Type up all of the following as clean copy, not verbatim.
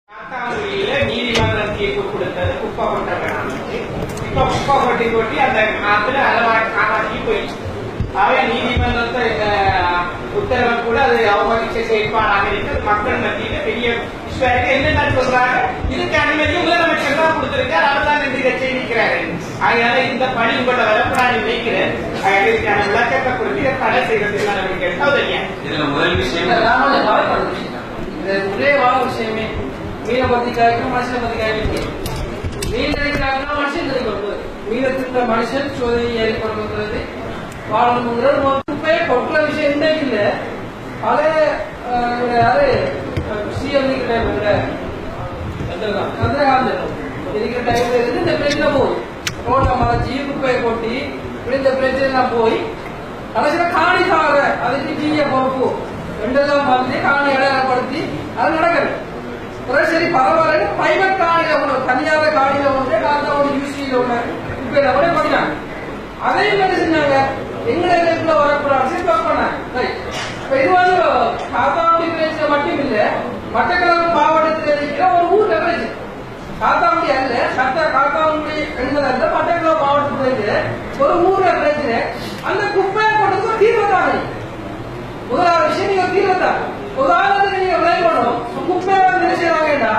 காத்தாங்குடியில நீதிமன்றம் தீர்ப்பு கொடுத்தது குப்பை கொட்ட வேணாம். இப்ப குப்பை கொட்டி அந்த ஆத்துல காமாட்சி போயிடுச்சு. அவை நீதிமன்றத்தை உத்தரவை கூட அது அவமதிச்ச செயற்பாடாக இருக்கு. மக்கள் மத்தியில பெரிய விஷயம் என்னென்ன சொல்றாங்க, இதுக்கு அனுமதி முதலமைச்சர் தான் கொடுத்திருக்காரு, அவர் தான் இந்த செய்திக்கிறாரு. அதனால இந்த பணி உங்களோட வரப்படாது நினைக்கிறேன். இதுக்கான விளக்கத்தை கொடுத்து இதை தடை செய்யறதுக்கு நடவடிக்கை எடுத்தா இதுல முதல் விஷயம் ஒரே விஷயமே மீனை பத்தி காய்க்கணும், மனுஷனை பத்தி காய்க்கணும். மீன் கிடைக்கிறாங்கன்னா மனுஷன் கிடைக்கணும். மீனை திட்ட மனுஷன் சோதனை ஏற்படுறது வாழணுங்கிறது குப்பையை கொட்டுற விஷயம் என்ன இல்ல. பல யாரு சிஎம் சந்திரகாந்தன் இருக்கிற டைம்ல இருந்து இந்த பிரச்சனை போகுது. ரோட்ல மறைச்சி குப்பையை கொட்டி இந்த பிரச்சனை போய் கடைசியில காணி சாகுற அதுக்கு ஜீய பொறுப்பு ரெண்டெல்லாம் வந்து காணி இடப்படுத்தி அது நடக்குது. சரி பரவாயில்ல, பிரைவேட் காணியில ஒண்ணு தனியார காணியில ஒன்று காத்தாவோட யூசியில ஒண்ணு குப்பையில கூட பண்ணினாங்க. அதையும் என்ன செஞ்சாங்க, எங்களுக்கு வரக்கூடாது இது வந்து காத்தாவுடி பிரச்சனை மட்டும் இல்ல, மட்டக்களப்பு மாவட்டத்தில் இருக்கிற ஒரு ஊர்ல பிரச்சனை. காத்தாவுடி அல்ல, காத்தாவுடி என்பதல்ல, மட்டக்களப்பு மாவட்டத்தில் ஒரு ஊர்ல பிரச்சனை. அந்த குப்பையை கொண்டு தீர்வு தானே முதலாவது விஷயம். நீங்க தீர்வு தான் உதாரணத்துக்கு நீங்க விளையாடணும். குப்பையை வந்து செய்யறாங்கடா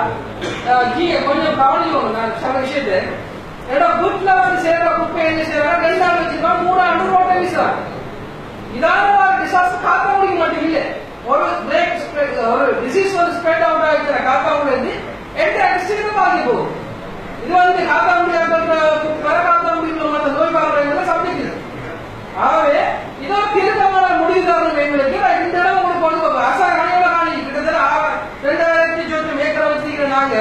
கொஞ்சம் கவனிக்கணும். நான் சில விஷயத்தை வீட்டுல வந்து சேர்ற குப்பை என்ன செய்யறாங்க, 2 ஆண்டு வச்சிருக்காங்க, 3 ஆண்டு ரோட்டை வீசுறாங்க. இதான டிசாஸ்டர் காத்தாவுடிக்கு மட்டும் இல்லை, ஒரு டிசீஸ் வந்து ஸ்ப்ரெட் அவுட் ஆகிற காத்தாவுடி இருந்து என்டையர் டிஸ்ட்ரிக்ட் பாதி போகும். இது வந்து காத்தாவுடி வர காத்தாவுடியில் மற்ற நோய் பார்வை சப்ஜெக்ட் இருக்கு. ஆகவே இதோ திருத்தமான முடிவு தரணும் எங்களுக்கு. இந்த இடம் உங்களுக்கு கொண்டு போகும். அரசாங்க காணி கிட்டத்தட்ட 2000 சொத்து ஏக்கரை வச்சுக்கிற நாங்க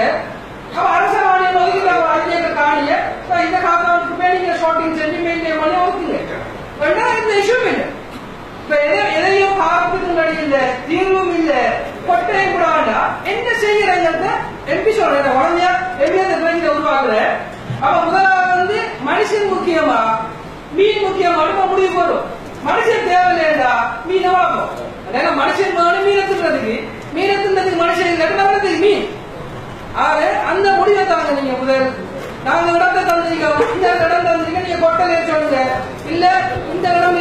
அரச காணியை ஒதுக்கி 5 ஏக்கர் காணிய இந்த காத்தாவுக்கு நீங்க ஷார்ட்டிங் செஞ்சு மெயின்டைன் பண்ணி ஒதுக்குங்க. இந்த இஷ்யூ இல்லை. இப்ப எதையும் பார்ப்பதும் இல்ல, தீர்வும் இல்ல, கொட்டையும் கூட வேண்டாம். என்ன செய்யறாங்க எம்பி சொல்ற உடனே எம்பி அந்த பிரச்சனை உருவாக்குற. அப்ப முதலாவது வந்து மனுஷன் முக்கியமா மீன் முக்கியமா முடிவு போடும். மனுஷன் தேவையில்லைடா மீனை வாங்கும். அதனால மனுஷன் மீனை தின்றதுக்கு மனுஷன் இல்லைன்னா மீன். ஆக அந்த முடிவை தாங்க நீங்க முதல். நாங்க இடத்தை தந்தீங்க, இந்த இடம் தந்தீங்க, நீங்க கொட்டை சொல்லுங்க. இல்ல இந்த இடம்